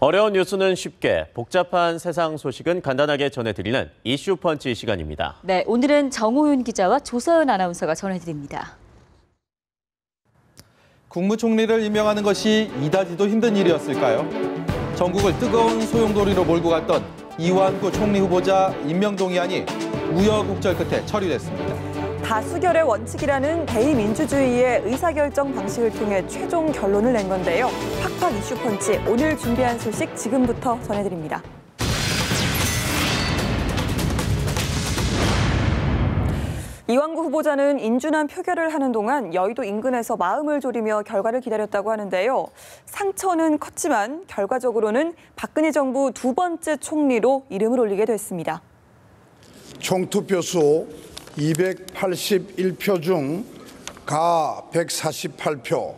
어려운 뉴스는 쉽게, 복잡한 세상 소식은 간단하게 전해드리는 이슈펀치 시간입니다. 네, 오늘은 정호윤 기자와 조서연 아나운서가 전해드립니다. 국무총리를 임명하는 것이 이다지도 힘든 일이었을까요? 전국을 뜨거운 소용돌이로 몰고 갔던 이완구 총리 후보자 임명 동의안이 우여곡절 끝에 처리됐습니다. 다수결의 원칙이라는 대의민주주의의 의사결정 방식을 통해 최종 결론을 낸 건데요. 팍팍 이슈펀치, 오늘 준비한 소식 지금부터 전해드립니다. 이완구 후보자는 인준안 표결을 하는 동안 여의도 인근에서 마음을 졸이며 결과를 기다렸다고 하는데요. 상처는 컸지만 결과적으로는 박근혜 정부 두 번째 총리로 이름을 올리게 됐습니다. 총투표수 281표 중 가 148표,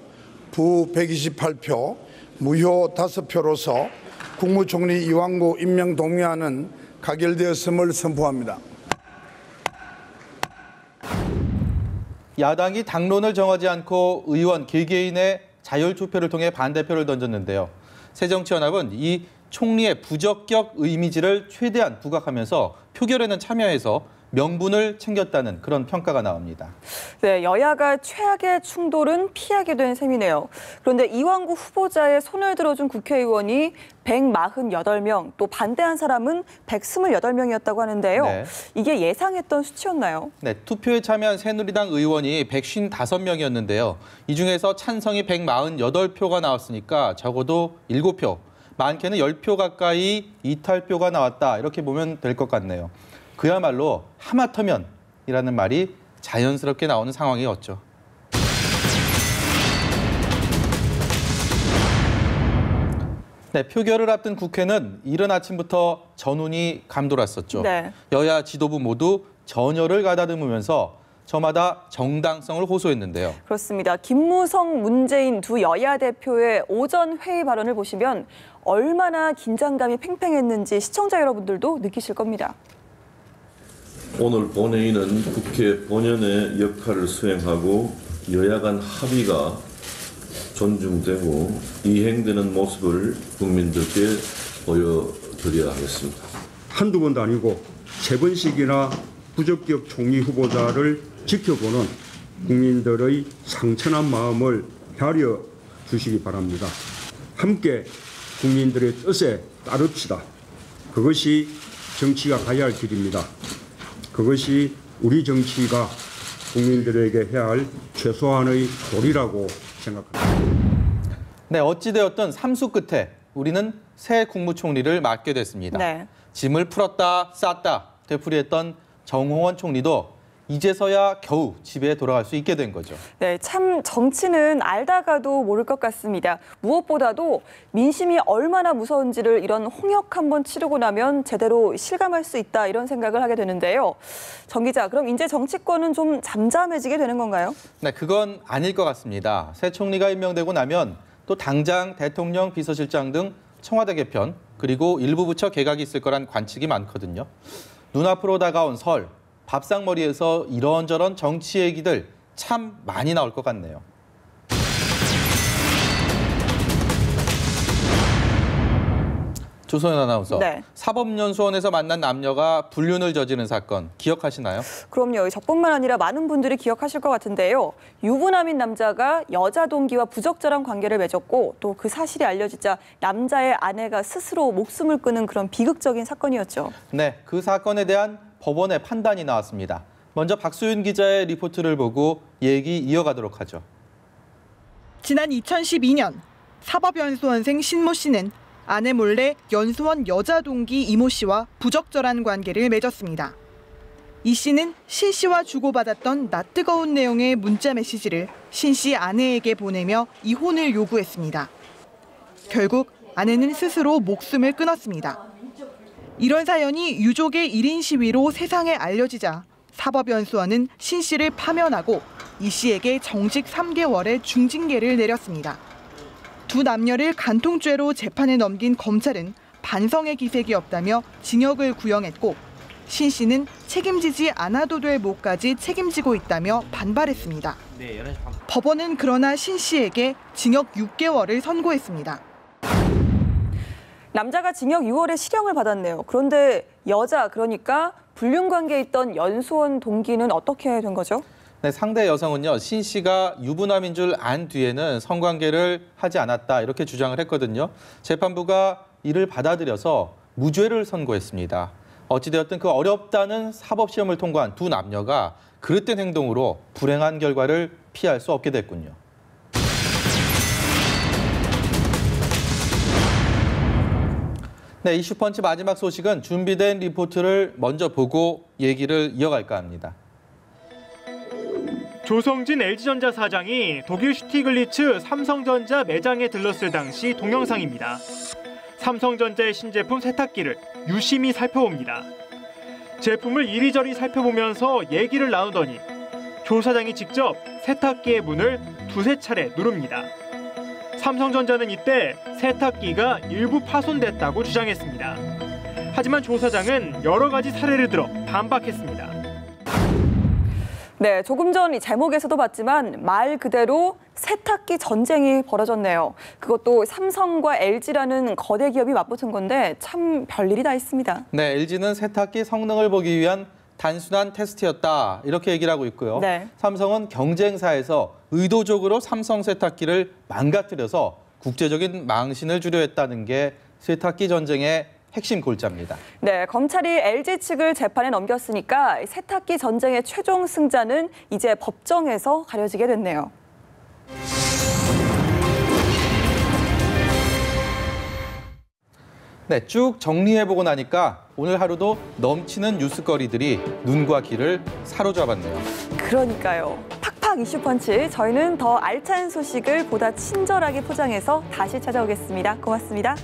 부 128표, 무효 5표로서 국무총리 이완구 임명 동의안은 가결되었음을 선포합니다. 야당이 당론을 정하지 않고 의원 개개인의 자율투표를 통해 반대표를 던졌는데요. 새정치연합은 이 총리의 부적격 이미지를 최대한 부각하면서 표결에는 참여해서 명분을 챙겼다는 그런 평가가 나옵니다. 네, 여야가 최악의 충돌은 피하게 된 셈이네요. 그런데 이완구 후보자의 손을 들어준 국회의원이 148명, 또 반대한 사람은 128명이었다고 하는데요. 네. 이게 예상했던 수치였나요? 네, 투표에 참여한 새누리당 의원이 155명이었는데요. 이 중에서 찬성이 148표가 나왔으니까 적어도 7표, 많게는 10표 가까이 이탈표가 나왔다. 이렇게 보면 될 것 같네요. 그야말로 하마터면이라는 말이 자연스럽게 나오는 상황이었죠. 네, 표결을 앞둔 국회는 이른 아침부터 전운이 감돌았었죠. 네. 여야 지도부 모두 전열을 가다듬으면서 저마다 정당성을 호소했는데요. 그렇습니다. 김무성, 문재인 두 여야 대표의 오전 회의 발언을 보시면 얼마나 긴장감이 팽팽했는지 시청자 여러분들도 느끼실 겁니다. 오늘 본회의는 국회 본연의 역할을 수행하고 여야 간 합의가 존중되고 이행되는 모습을 국민들께 보여드려야 하겠습니다. 한두 번도 아니고 3번씩이나 부적격 총리 후보자를 지켜보는 국민들의 상처난 마음을 헤아려 주시기 바랍니다. 함께 국민들의 뜻에 따릅시다. 그것이 정치가 가야 할 길입니다. 그것이 우리 정치가 국민들에게 해야 할 최소한의 도리라고 생각합니다. 네, 어찌되었던 삼수 끝에 우리는 새 국무총리를 맡게 됐습니다. 네. 짐을 풀었다 쌌다 되풀이했던 정홍원 총리도 이제서야 겨우 집에 돌아갈 수 있게 된 거죠. 네, 참 정치는 알다가도 모를 것 같습니다. 무엇보다도 민심이 얼마나 무서운지를 이런 홍역 한번 치르고 나면 제대로 실감할 수 있다 이런 생각을 하게 되는데요. 정 기자, 그럼 이제 정치권은 좀 잠잠해지게 되는 건가요? 네, 그건 아닐 것 같습니다. 새 총리가 임명되고 나면 또 당장 대통령 비서실장 등 청와대 개편 그리고 일부 부처 개각이 있을 거란 관측이 많거든요. 눈앞으로 다가온 설. 밥상머리에서 이런저런 정치 얘기들 참 많이 나올 것 같네요. 조소연 아나운서, 네. 사법연수원에서 만난 남녀가 불륜을 저지른 사건 기억하시나요? 그럼요. 저뿐만 아니라 많은 분들이 기억하실 것 같은데요. 유부남인 남자가 여자 동기와 부적절한 관계를 맺었고 또 그 사실이 알려지자 남자의 아내가 스스로 목숨을 끊은 그런 비극적인 사건이었죠. 네, 그 사건에 대한 법원의 판단이 나왔습니다. 먼저 박수윤 기자의 리포트를 보고 얘기 이어가도록 하죠. 지난 2012년 사법연수원생 신모 씨는 아내 몰래 연수원 여자 동기 이모 씨와 부적절한 관계를 맺었습니다. 이 씨는 신 씨와 주고받았던 낯뜨거운 내용의 문자 메시지를 신 씨 아내에게 보내며 이혼을 요구했습니다. 결국 아내는 스스로 목숨을 끊었습니다. 이런 사연이 유족의 1인 시위로 세상에 알려지자 사법연수원은 신 씨를 파면하고 이 씨에게 정직 3개월의 중징계를 내렸습니다. 두 남녀를 간통죄로 재판에 넘긴 검찰은 반성의 기색이 없다며 징역을 구형했고 신 씨는 책임지지 않아도 될 몫까지 책임지고 있다며 반발했습니다. 법원은 그러나 신 씨에게 징역 6개월을 선고했습니다. 남자가 징역 6월에 실형을 받았네요. 그런데 여자, 그러니까 불륜 관계에 있던 연수원 동기는 어떻게 된 거죠? 네, 상대 여성은요, 신 씨가 유부남인 줄 안 뒤에는 성관계를 하지 않았다 이렇게 주장을 했거든요. 재판부가 이를 받아들여서 무죄를 선고했습니다. 어찌되었든 그 어렵다는 사법시험을 통과한 두 남녀가 그릇된 행동으로 불행한 결과를 피할 수 없게 됐군요. 네, 이슈펀치 마지막 소식은 준비된 리포트를 먼저 보고 얘기를 이어갈까 합니다. 조성진 LG전자 사장이 독일 슈티글리츠 삼성전자 매장에 들렀을 당시 동영상입니다. 삼성전자의 신제품 세탁기를 유심히 살펴봅니다. 제품을 이리저리 살펴보면서 얘기를 나누더니 조 사장이 직접 세탁기의 문을 두세 차례 누릅니다. 삼성전자는 이때 세탁기가 일부 파손됐다고 주장했습니다. 하지만 조 사장은 여러 가지 사례를 들어 반박했습니다. 네, 조금 전 이 제목에서도 봤지만 말 그대로 세탁기 전쟁이 벌어졌네요. 그것도 삼성과 LG라는 거대 기업이 맞붙은 건데 참 별일이 다 있습니다. 네, LG는 세탁기 성능을 보기 위한 단순한 테스트였다 이렇게 얘기를 하고 있고요. 네. 삼성은 경쟁사에서 의도적으로 삼성 세탁기를 망가뜨려서 국제적인 망신을 주려 했다는 게 세탁기 전쟁의 핵심 골자입니다. 네, 검찰이 LG 측을 재판에 넘겼으니까 세탁기 전쟁의 최종 승자는 이제 법정에서 가려지게 됐네요. 네, 쭉 정리해보고 나니까 오늘 하루도 넘치는 뉴스거리들이 눈과 귀를 사로잡았네요. 그러니까요. 팍팍 이슈펀치, 저희는 더 알찬 소식을 보다 친절하게 포장해서 다시 찾아오겠습니다. 고맙습니다.